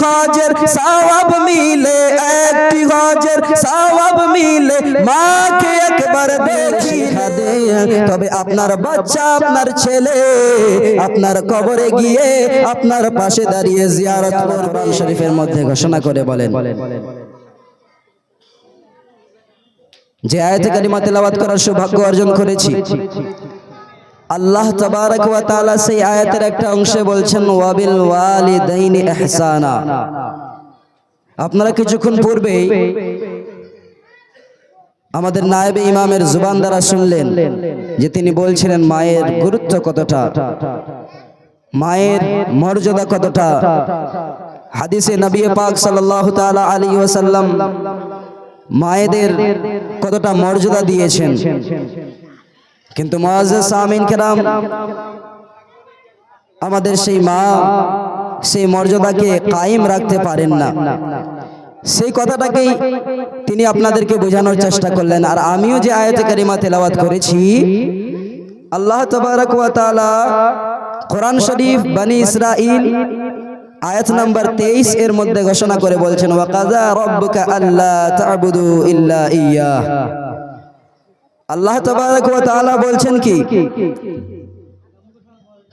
হজের সওয়াব মিলে, একটি হজের সওয়াব মিলে, মাকে একবার দেখিয়ে দে। তবে আপনার বাচ্চা, আপনার ছেলে আপনার কবরে গিয়ে আপনার পাশে দাঁড়িয়ে জিয়ারত করবে। কোরআন শরীফের মধ্যে ঘোষণা করে বলেন, যে আয়াতে কারিমা তেলাওয়াত করার সৌভাগ্য অর্জন করেছি, আল্লাহ তাবারক ওয়া তাআলা সেই আয়াতের একটা অংশে বলছেন ওয়াবিল ওয়ালিদাইনি ইহসানা। আপনারা কিছুক্ষণ পূর্বে আমাদের নায়েবে ইমামের জুবান দ্বারা শুনলেন যে তিনি বলছিলেন মায়ের গুরুত্ব কতটা, মায়ের মর্যাদা কতটা। হাদিসে নবী পাক সাল্লাল্লাহু তাআলা আলাইহি ওয়াসাল্লাম মায়েদের কতটা মর্যাদা দিয়েছেন। কিন্তু মুআজ্জাজ সামিন কেরাম, আমাদের সেই মা সেই মর্যাদাকে কায়েম রাখতে পারেন না। সেই কথাটাকেই তিনি আপনাদেরকে বোঝানোর চেষ্টা করলেন। আর আমিও যে আয়াতে কারিমা তেলাওয়াত করেছি, আল্লাহ তাবারক ওয়া তাআলা কোরআন শরীফ বনি ইসরাঈল আয়াত নাম্বার 23 এর মধ্যে ঘোষণা করে বলছেন ওয়া কাযা রাব্বুকা আল্লা তা'বুদু ইল্লা ইয়্যাহ। আল্লাহ তাবারক ওয়া তাআলা বলছেন কি,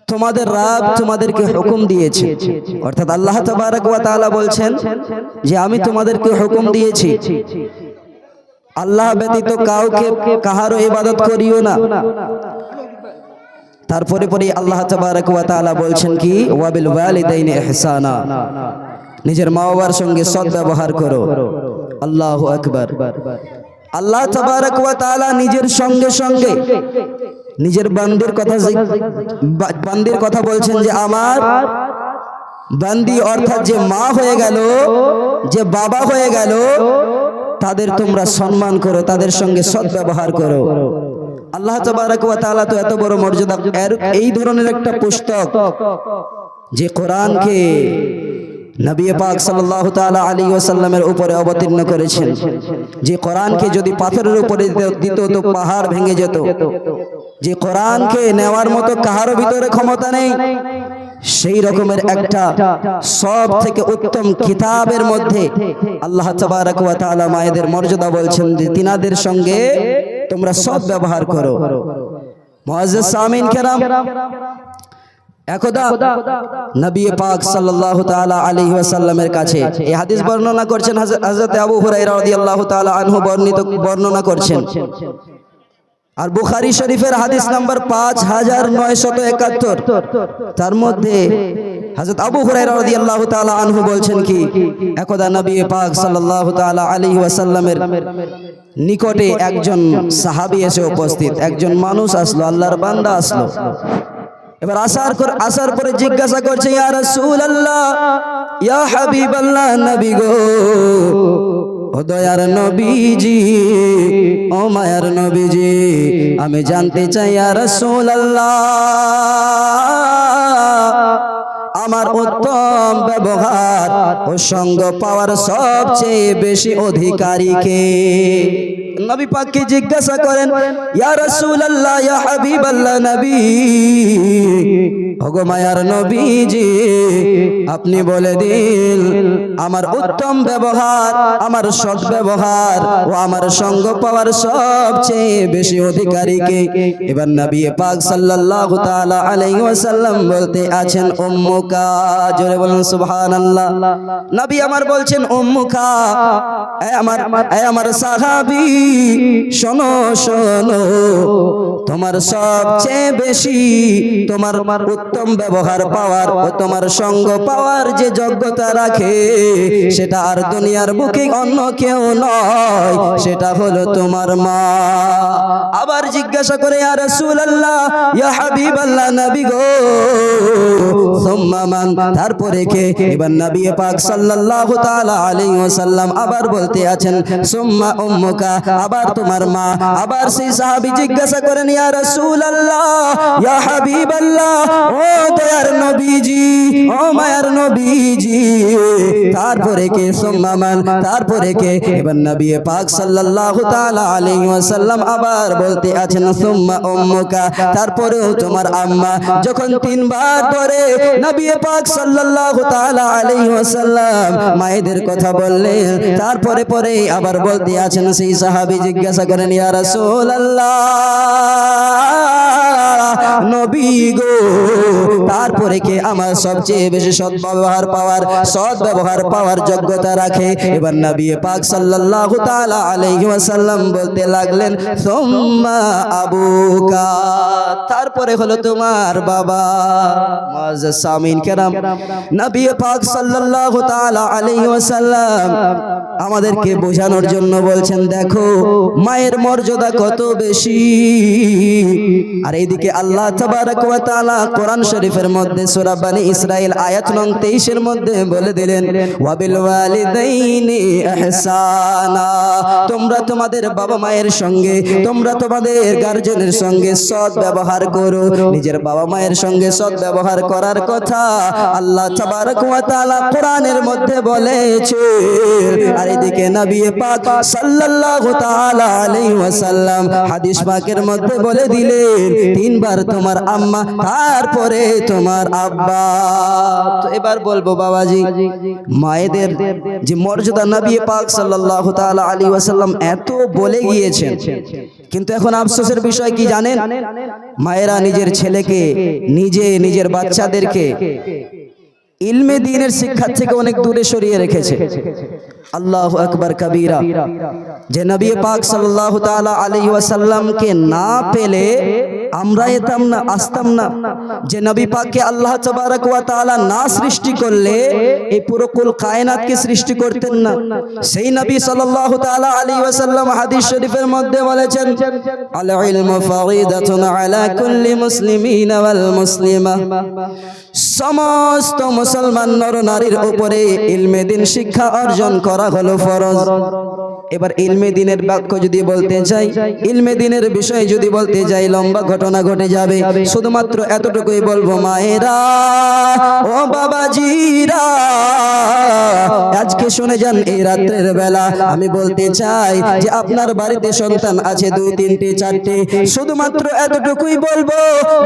তোমাদের রব তোমাদেরকে হুকুম দিয়েছে, অর্থাৎ আল্লাহ তাবারক ওয়া তাআলা বলছেন যে আমি তোমাদেরকে হুকুম দিয়েছি আল্লাহ ব্যতীত কাউকে কাহারও ইবাদত করিও না। তারপরে পরে আল্লাহ তাবারক ওয়া তাআলা বলছেন কি ওয়াবিল ওয়ালিদাইনি ইহসানা, নিজের মা বাবার সঙ্গে সৎ ব্যবহার করো। আল্লাহু আকবার। আল্লাহ তাবারক ওয়া তাআলা নিজের সঙ্গে সঙ্গে নিজের বান্দির কথা বলছেন যে আমার বান্দি, অর্থাৎ যে মা হয়ে গেল, যে বাবা হয়ে গেল, তাদের তোমরা সম্মান করো, তাদের সঙ্গে সৎ ব্যবহার করো। আল্লাহ তাবারক ওয়া তাআলা তো এত বড় মর্যাদা, এই ধরনের একটা পুস্তক যে কোরআনকে নবী পাক সাল্লাল্লাহু তাআলা আলাইহি ওয়াসাল্লামের উপরে অবতীর্ণ করেছেন, যে কোরআনকে যদি পাথরের উপরে দিত তো পাহাড় ভেঙে যেত, যে কোরআনকে নেওয়ার মতো কাহারও ভিতরে ক্ষমতা নেই, সেই রকমের একটা সব থেকে উত্তম কিতাবের মধ্যে আল্লাহ তাবারক ওয়া তাআলা মায়েদের মর্যাদা বলছেন যে তিনাদের সঙ্গে তোমরা সৎ ব্যবহার করো। মুআজ্জাজ সামিন কেরাম, একদা নবী পাক সাল্লাল্লাহু তাআলা আলাইহি ওয়াসাল্লামের কাছে এই হাদিস বর্ণনা করছেন হযরত আবু হুরায়রা রাদিয়াল্লাহু তাআলা আনহু বর্ণনা করছেন। আর বুখারী শরীফের হাদিস নাম্বার 5971, তার মধ্যে হযরত আবু হুরায়রা রাদিয়াল্লাহু তাআলা আনহু বলছেন কি একদা নবী পাক সাল্লাল্লাহু তাআলা আলাইহি ওয়াসাল্লামের নিকটে একজন সাহাবী এসে উপস্থিত, একজন মানুষ আসলো, আল্লাহর বান্দা আসলো। এবার আসার পরে জিজ্ঞাসা করছে ইয়া রাসূলুল্লাহ, ইয়া হাবিবাল্লাহ, নবী গো, ও দয়ার নবীজি, ও মায়ার নবীজি, আমি জানতে চাই ইয়া রাসূলুল্লাহ, আমার উত্তম ব্যবহার ও সঙ্গ পাওয়ার সবচেয়ে বেশি অধিকারী কে? নবী পাককে জিজ্ঞাসা করেন ইয়া রাসূলুল্লাহ, ইয়া হাবিবাল্লাহ, নবী, ওগো মায়ার নবীজি, আপনি বলে দিন আমার উত্তম ব্যবহার, আমার সৎ ব্যবহার ও আমার সঙ্গ পাওয়ার সবচেয়ে বেশি অধিকারী কে? এবার নবী পাক সাল্লাল্লাহু তাআলা আলাইহি ওয়াসাল্লাম বলতে আছেন উম্মুকা। জোরে বলুন সুবহানাল্লাহ। নবী আমার বলছেন উম্মুকা, আমার সাহাবী, শোনো শোনো, তোমার সবচেয়ে বেশি তোমার উত্তম ব্যবহার পাওয়ার ও তোমার সঙ্গ পাওয়ার যে যোগ্যতা রাখে সেটা আর দুনিয়ার বুকে অন্য কেউ নয়, সেটা হলো তোমার মা। আবার জিজ্ঞাসা করে ইয়া রাসূলুল্লাহ, ইয়া হাবিবাল্লাহ, নবী গো, সুম্মা মান, তারপরে কে? এবার নবী পাক সাল্লাল্লাহু তাআলা আলাইহি ওয়াসাল্লাম আবার বলতে আছেন সুম্মা উম্মুকা, আবার তোমার মা। আবার সেই সাহাবী জিজ্ঞাসা করেন ইয়া রাসূলুল্লাহ, ইয়া হাবিবাল্লাহ, ও দয়ার নবীজি, ও মায়ার নবীজি, তারপরে কে? সুম্মা মান, তারপরে কে? এবার নবী পাক সাল্লাল্লাহু তাআলা আলাইহি ওয়াসাল্লাম আবার বলতে আছেন সুম্মা উম্মুকা, তারপরেও তোমার আম্মা। যখন তিনবার ধরে নবী পাক সাল্লাল্লাহু তাআলা আলাইহি ওয়াসাল্লাম মায়েদের কথা বললেন। তারপরে পরে আবার বলতে আছেন, সেই সাহাবী জিজ্ঞাসা করেন, ইয়া রাসূলুল্লাহ, নবী গো, তারপরে কে আমার সবচেয়ে বেশি সৎ ব্যবহার পাওয়ার যোগ্যতা রাখে? এবার নবী পাক সাল্লাল্লাহু তাআলা আলাইহি ওয়াসাল্লাম বলতে লাগলেন, সুম্মা আবুকা, তারপরে হলো তোমার বাবা। মুআজ্জাজ সামিন কেরাম, নবী পাক সাল্লাল্লাহু তাআলা আলাইহি ওয়াসাল্লাম আমাদেরকে বোঝানোর জন্য বলছেন, দেখো মায়ের মর্যাদা কত বেশি। আর এইদিকে আল্লাহ তাবারক ওয়া তাআলা কোরআন শরীফের মধ্যে সূরা বনী ইসরাইল আয়াত নং 23 এর মধ্যে বলে দিলেন, ওয়া বিল ওয়ালিদাইনি ইহসানা, তোমরা তোমাদের বাবা মায়ের সঙ্গে, তোমরা তোমাদের গার্জিয়ানের সঙ্গে সৎ ব্যবহার করো। নিজের বাবা মায়ের সঙ্গে সৎ ব্যবহার করার কথা আল্লাহ তাবারক ওয়া তাআলা কোরআনের মধ্যে বলেছে। আর এদিকে নবী পাক সাল্লাল্লাহু তাআলা আলাইহি ওয়াসাল্লাম হাদিস পাকের মধ্যে বলে দিলেন, তিনবার তোমার আম্মা, তারপরে তোমার আব্বা। তো এবার বলবো বাবাজি, মায়েদের যে মর্যাদা নবী পাক সাল্লাল্লাহু তাআলা আলাইহি ওয়াসাল্লাম এত বলে গিয়েছেন, কিন্তু এখন আফসোসের বিষয় কি জানেন? মায়েরা নিজের ছেলেকে, নিজের বাচ্চাদেরকে ইলমে দ্বীনের শিক্ষা থেকে অনেক দূরে সরিয়ে রেখেছে। আল্লাহু আকবার কবীরা। যে নবী পাক সাল্লাল্লাহু তাআলা আলাইহি ওয়াসাল্লামকে না পেলে আমরা এতাম না, আসতাম না। যে নবী পাককে আল্লাহ তাবারক ওয়া তাআলা না সৃষ্টি করলে এই পুরো কুল কায়নাতকে সৃষ্টি করতেন না। সেই নবী সাল্লাল্লাহু তাআলা আলাইহি ওয়াসাল্লাম হাদিস শরীফের মধ্যে বলেছেন, আল ইলমু ফারিদাতুন আলা কুল্লি মুসলিমিন ওয়াল মুসলিমা, সমস্ত মুসলমান নর নারীর উপরে ইলমে দ্বীন শিক্ষা অর্জন করা হলো ফরজ। এবার ইলমে দ্বীনের বাক্য যদি বলতে যাই, ইলমে দ্বীনের বিষয় যদি বলতে যাই, লম্বা ঘটনা ঘটে যাবে। শুধুমাত্র এতটুকুই বলবো, মায়েরা ও বাবাজিরা, আজকে শুনে যান, এই রাত্রের বেলা আমি বলতে চাই যে আপনার বাড়িতে সন্তান আছে 2, 3, 4টে, শুধুমাত্র এতটুকুই বলবো,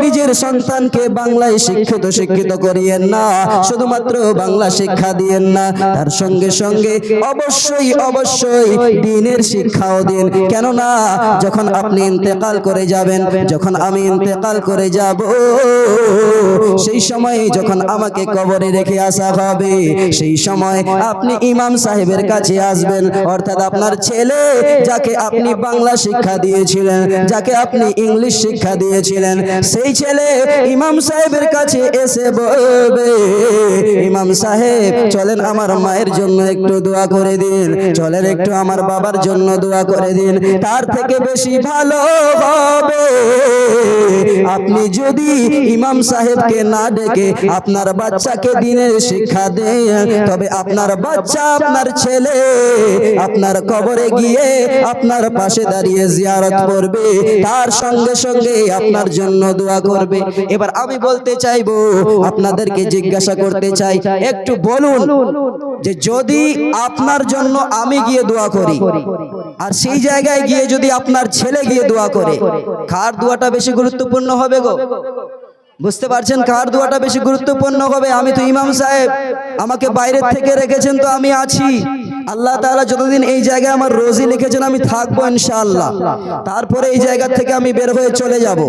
নিজের সন্তানকে বাংলায় শিক্ষিত করিয়েন না, শুধুমাত্র বাংলা শিক্ষা দিয়েন না, তার সঙ্গে সঙ্গে অবশ্যই দ্বীনের শিক্ষাও দিন। কেননা যখন আপনি ইন্তেকাল করে যাবেন, যখন আমি ইন্তেকাল করে যাব, সেই সময় যখন আমাকে কবরে রেখে আসা হবে, সেই সময় আপনি ইমাম সাহেবের কাছে আসবেন, অর্থাৎ আপনার ছেলে যাকে আপনি বাংলা শিক্ষা দিয়েছিলেন, যাকে আপনি ইংলিশ শিক্ষা দিয়েছিলেন, সেই ছেলে ইমাম সাহেবের কাছে এসে বলবে, ইমাম সাহেব চলেন আমার মায়ের জন্য একটু দোয়া করে দিন, চলেন একটু আমার বাবার জন্য দোয়া করে দিন। তার থেকে বেশি ভালো হবে আপনি যদি ইমাম সাহেবকে না ডেকে আপনার বাচ্চাকে দ্বীনের শিক্ষা দেন, তবে আপনার বাচ্চা, আপনার ছেলে আপনার কবরে গিয়ে আপনার পাশে দাঁড়িয়ে জিয়ারত করবে, তার সঙ্গে সঙ্গে আপনার জন্য দোয়া করবে। এবার আমি বলতে চাইবো, আপনাদেরকে জিজ্ঞাসা করতে চাই, একটু বলুন যে যদি আপনার জন্য আমি গিয়ে দোয়া করি, আর সেই জায়গায় গিয়ে যদি আপনার ছেলে গিয়ে দোয়া করে, কার দোয়াটা বেশি গুরুত্বপূর্ণ হবে গো? বুঝতে পারছেন কার দোয়াটা বেশি গুরুত্বপূর্ণ হবে? আমি তো ইমাম সাহেব, আমাকে বাইরে থেকে রেখেছেন, তো আমি আছি। আল্লাহ তাআলা যতদিন এই জায়গায় আমার রোজি লিখেছেন আমি থাকবো ইনশাআল্লাহ, তারপরে এই জায়গা থেকে আমি বের হয়ে চলে যাব।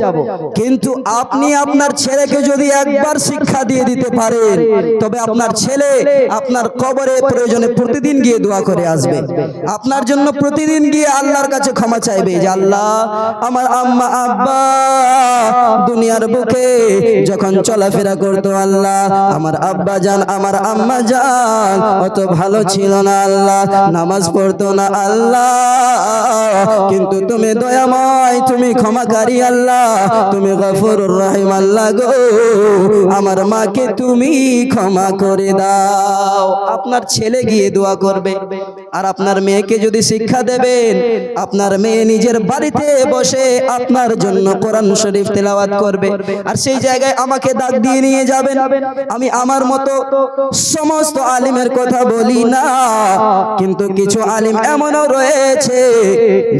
কিন্তু আপনি আপনার ছেলেকে যদি একবার শিক্ষা দিয়ে দিতে পারেন, তবে আপনার ছেলে আপনার কবরে প্রয়োজনে প্রতিদিন গিয়ে দোয়া করে আসবে, আপনার জন্য প্রতিদিন গিয়ে আল্লাহর কাছে ক্ষমা চাইবে যে আল্লাহ, আমার আম্মা আব্বা দুনিয়ার বুকে যখন চলাফেরা করতো, আল্লাহ আমার আব্বা জান, আমার আম্মা জান অত ভালো ছিল না আল্লাহ, নামাজ পড়তো না আল্লাহ, কিন্তু তুমি দয়াময়, তুমি ক্ষমাকারী আল্লাহ, তুমি গফুরুর রহিম আল্লাহ গো, আমার মাকে তুমি ক্ষমা করে দাও। আপনার ছেলে গিয়ে দোয়া করবে। আর আপনার মেয়েকে যদি শিক্ষা দেবেন, আপনার মেয়ে নিজের বাড়িতে বসে আপনার জন্য কোরআন শরীফ তেলাওয়াত করবে, আর সেই জায়গায় আমাকে ডাক দিয়ে নিয়ে যাবেন। আমি আমার মতো সমস্ত আলিমের কথা বলি না, কিন্তু কিছু আলিম এমনও রয়েছে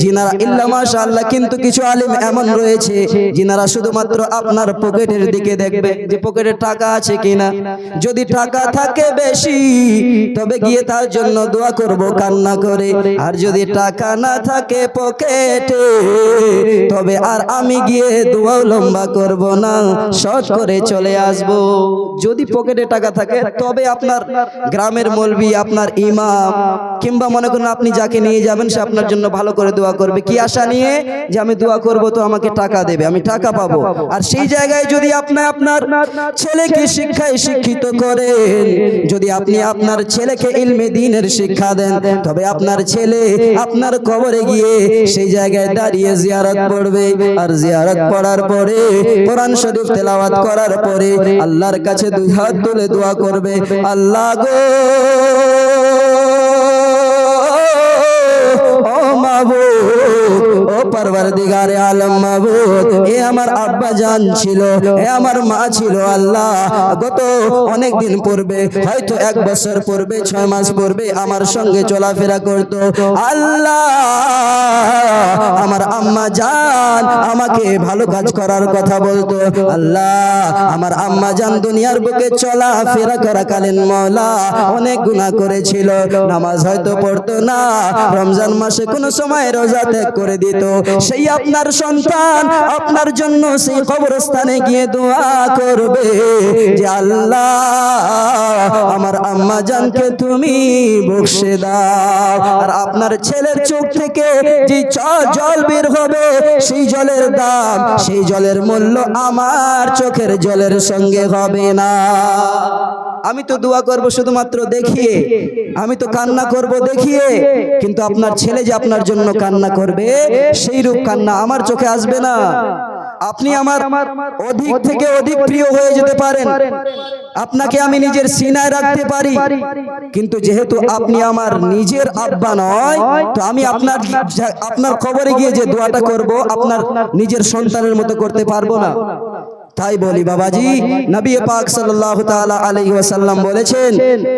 যিনারা ইল্লা মাশাআল্লাহ, কিন্তু কিছু আলিম এমন রয়েছে যিনারা শুধুমাত্র আপনার পকেটের দিকে দেখবে যে পকেটে টাকা আছে কিনা। যদি টাকা থাকে বেশি তবে গিয়ে তার জন্য দোয়া করব কান্না করে, আর যদি টাকা না থাকে পকেটে তবে আর আমি গিয়ে দোয়াও লম্বা করব না, শর্ট করে চলে আসব। যদি পকেটে টাকা থাকে তবে আপনার গ্রামের মৌলবি, আপনার ইমাম, কিংবা মনে করুন আপনি যাকে নিয়ে যাবেন সে আপনার জন্য ভালো করে দোয়া করবে, কি আশা নিয়ে যে আমি দোয়া করব তো আমাকে টাকা দেবে, আমি টাকা পাবো। আর সেই জায়গায় যদি আপনি আপনার ছেলেকে শিক্ষায় শিক্ষিত করেন, যদি আপনি আপনার ছেলেকে ইলমে দ্বীনের শিক্ষা দেন, তবে আপনার ছেলে আপনার কবরে গিয়ে সেই জায়গায় দাঁড়িয়ে জিয়ারত পড়বে। আর জিয়ারত পড়ার পরে কোরআন শরীফ তেলাওয়াত করার পরে আল্লাহর কাছে দুই হাত তুলে দোয়া করবে, আল্লাহ গো ও মাবুদ, ও পরওয়ারদিগারে আলম মাবুদ, এ আমার আব্বা জান ছিল, এ আমার মা ছিল, আল্লাহ গত অনেক দিন পূর্বে, হয়তো 1 বছর পূর্বে, 6 মাস পূর্বে আমার সঙ্গে চলাফেরা করতো, আল্লাহ আমার আম্মা জান আমাকে ভালো কাজ করার কথা বলতো, আল্লাহ আমার আম্মা জান দুনিয়ার বুকে চলাফেরা করাকালীন মওলা অনেক গুনাহ করেছিল, নামাজ হয়তো পড়তো না, রমজান মাসে কোন সময় রোজা ত্যাগ করে দিত। সেই আপনার সন্তান আপনার জন্য সেই কবরস্থানে গিয়ে দোয়া করবে যে আল্লাহ আমার আম্মা জানকে তুমি বখশে দাও। আর আপনার ছেলের চোখ থেকে যে জল বের হবে সেই জলের দাম, সেই জলের মূল্য আমার চোখের জলের সঙ্গে হবে না। আমি তো দোয়া করব শুধুমাত্র দেখিয়ে, আমি তো কান্না করব দেখিয়ে, কিন্তু আপনার ছেলে যে আপনার জন্য কান্না করবে সেই রূপ কান্না আমার চোখে আসবে না। আপনি আমার অধিক থেকে অধিক প্রিয় হয়ে যেতে পারেন, আপনাকে আমি নিজের সিনায় রাখতে পারি, কিন্তু যেহেতু আপনি আমার নিজের আব্বা নয়, তো আমি আপনার কবরে গিয়ে যে দোয়াটা করব আপনার নিজের সন্তানের মতো করতে পারবো না। তাই বলি বাবাজি, নবী পাক সাল্লাল্লাহু তাআলা আলাইহি ওয়াসাল্লাম বলেছেন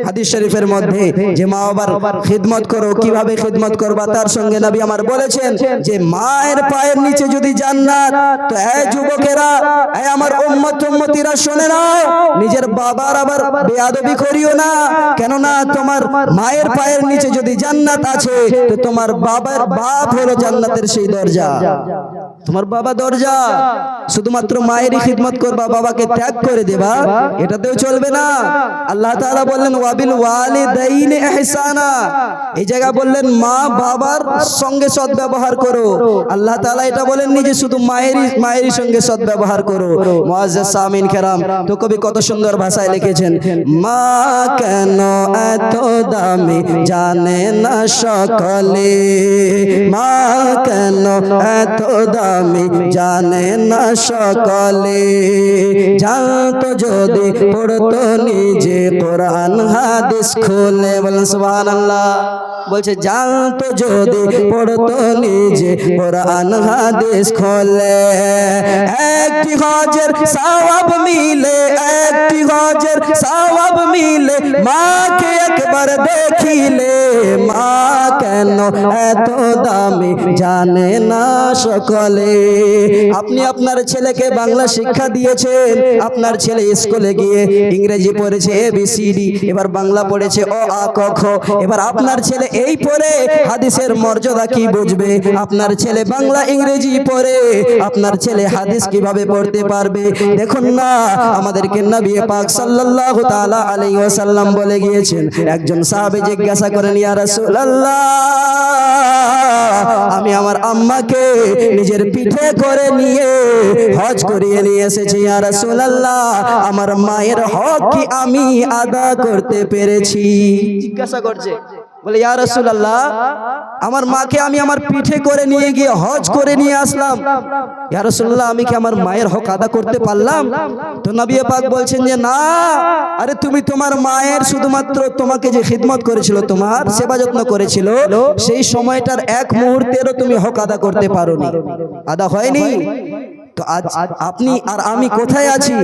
হাদিস শরীফের মধ্যে যে মা বাবার খিদমত করো, কিভাবে খিদমত করবা তার সঙ্গে নবী আমার বলেছেন যে মায়ের পায়ের নিচে যদি জান্নাত, তো এই যুবকেরা, এই আমার উম্মত উম্মতিরা শুনে নাও, নিজের বাবার আবার বেয়াদবি করিও না, কেননা তোমার মায়ের পায়ের নিচে যদি জান্নাত আছে তো তোমার বাবার বাপ হলো জান্নাতের সেই দরজা, তোমার বাবা দরজা। শুধুমাত্র মায়েরই খিদমত করবা, বাবাকে ত্যাগ করে দেবা, এটাতেও চলবে না। আল্লাহ তাআলা বললেন ওয়াবিল ওয়ালিদাইনি ইহসানা, এই জায়গা বললেন মা বাবার সঙ্গে সদ্ব্যবহার করো। আল্লাহ তাআলা এটা বলেননি যে শুধু মায়েরই সঙ্গে সদ্ব্যবহার করো। মুআজ্জাজ সামিন কেরাম তো কবি কত সুন্দর ভাষায় লিখেছেন, মা কেন এত দামি জানে না সকলে, মা কেন এত দামি জানে না সকলে, জানতো যদি পড়তো নিজে কোরআন হাদিস খুলে, বলেন সুবহানাল্লাহ। বলছে জানতো যদি পড়তো নিজে কোরআন হাদিস খুলে, একটি হজের সওয়াব মিলে, একটি হজের সওয়াব মিলে, মাকে একবার দেখিলে, মা কেন এত দামি জানে না সকলে। আপনি আপনার ছেলেকে বাংলা শিক্ষা দিয়েছেন, আপনার ছেলে স্কুলে গিয়ে ইংরেজি পড়েছে ABCD, এবার বাংলা পড়েছে অ আ ক খ, এবার আপনার ছেলে এই পড়ে হাদিসের মর্যাদা কি বুঝবে? আপনার ছেলে বাংলা ইংরেজি পড়ে আপনার ছেলে হাদিস কিভাবে পড়তে পারবে? দেখুন না, আমাদেরকে নবী পাক সাল্লাল্লাহু তাআলা আলাইহি ওয়াসাল্লাম বলে গিয়েছেন, একজন সাহাবী জিজ্ঞাসা করেন, ইয়া রাসূলুল্লাহ, আমি আমার আম্মাকে নিজের পিঠে করে নিয়ে হজ করিয়ে নিয়ে এসেছি, ইয়া রাসূলুল্লাহ, আমার মায়ের হক কি আমি আদা করতে পেরেছি? জিজ্ঞাসা করছে, বলে ইয়া রাসূলুল্লাহ, আমার মাকে আমি আমার পিঠে করে নিয়ে গিয়ে হজ করে নিয়ে আসলাম, ইয়া রাসূলুল্লাহ, আমি কি আমার মায়ের হক আদা করতে পারলাম? তো নবী পাক বলছেন যে না, আরে তুমি তোমার মায়ের শুধুমাত্র তোমাকে যে খিদমত করেছিল, তোমার সেবা যত্ন করেছিল, সেই সময়টার এক মুহূর্তেরও তুমি হক আদা করতে পারোনি, আদা হয়নি। তো আজ আপনি আর আমি কোথায় আছি?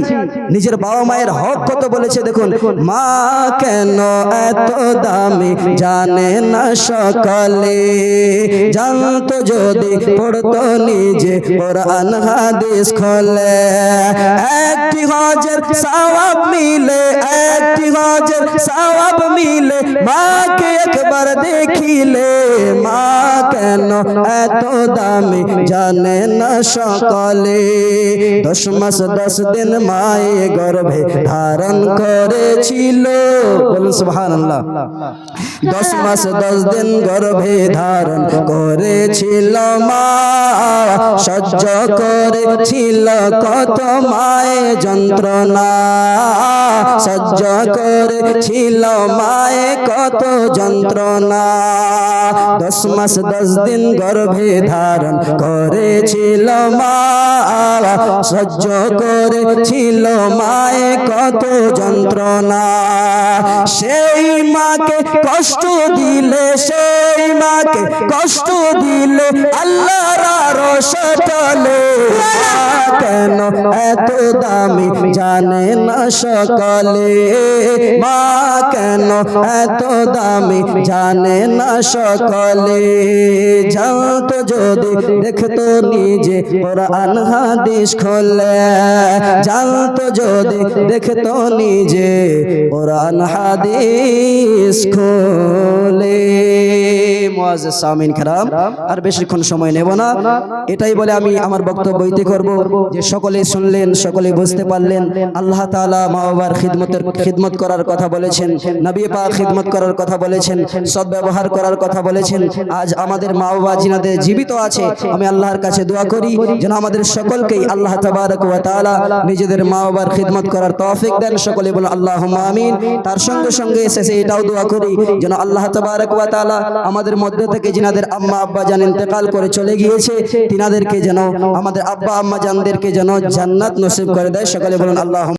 নিজের বাবা মায়ের হক কত বলেছে দেখুন। মা কেন এত দামি জানে না সকলে, জানতো যদি পড়তো নিজে কোরআন হাদিস খোলে। একটি হজের সওয়াব মিলে, একটি হজের সওয়াব মিলে, মাকে একবার দেখিলে। মা কেন এত দামি জানে না সকলে, 10 মাস 10 দিন মায়ে গর্ভে ধারণ করেছিল। বলুন সুবহানাল্লাহ। 10 মাস 10 দিন গর্ভে ধারণ করেছিল মা, সহ্য করেছিল কত মায়ে যন্ত্রণা, সহ্য করেছিল মায়ে কত যন্ত্রণা। 10 মাস 10 দিন গর্ভে ধারণ করেছিল মা, সহ্য করেছিল মায়ে কত যন্ত্রণা। সেই মাকে কষ্ট দিলে, সেই মাকে কষ্ট দিলে আল্লাহর আরশ টলে। কেন এত দামি জানে না সকলে, মা কেন এত দামি জানে না সকলে। জানতো যদি দেখতো নিজে কোরআন হাদিস খোলে, জানতো যদি দেখতো নিজে কোরআন হাদিস খোলে। মুআজ্জিজ সামিন کرام, আর বেশিক্ষণ সময় নেব না, এটাই বলে আমি আমার বক্তব্য ইতি করব যে সকলে শুনলেন, সকলে বুঝতে পারলেন। আল্লাহ তাআলা মা বাবার খিদমত করার কথা বলেছেন, নবী পাক খিদমত করার কথা বলেছেন, সদ্ব্যবহার করার কথা বলেছেন। আজ আমাদের মা বাবা যিনাদের জীবিত আছে, আমি আল্লাহর কাছে দোয়া করি যেন আমাদের সকলকেই আল্লাহ তাবারক ওয়া তাআলা নিজেদের মা বাবার খিদমত করার তৌফিক দেন। সকলে বলুন আল্লাহুম্মা আমিন। তার সঙ্গে সঙ্গে শেষে এটাও দোয়া করি যেন আল্লাহ তাবারক ওয়া তাআলা আমাদের মধ্য থেকে যিনাদের আম্মা আব্বা জান ইন্তেকাল করে চলে গিয়েছে, তিনাদেরকে যেন, আমাদের আব্বা আম্মা জানদেরকে যেন জান্নাত নসিব করে দেয়। সকলে বলুন আল্লাহ।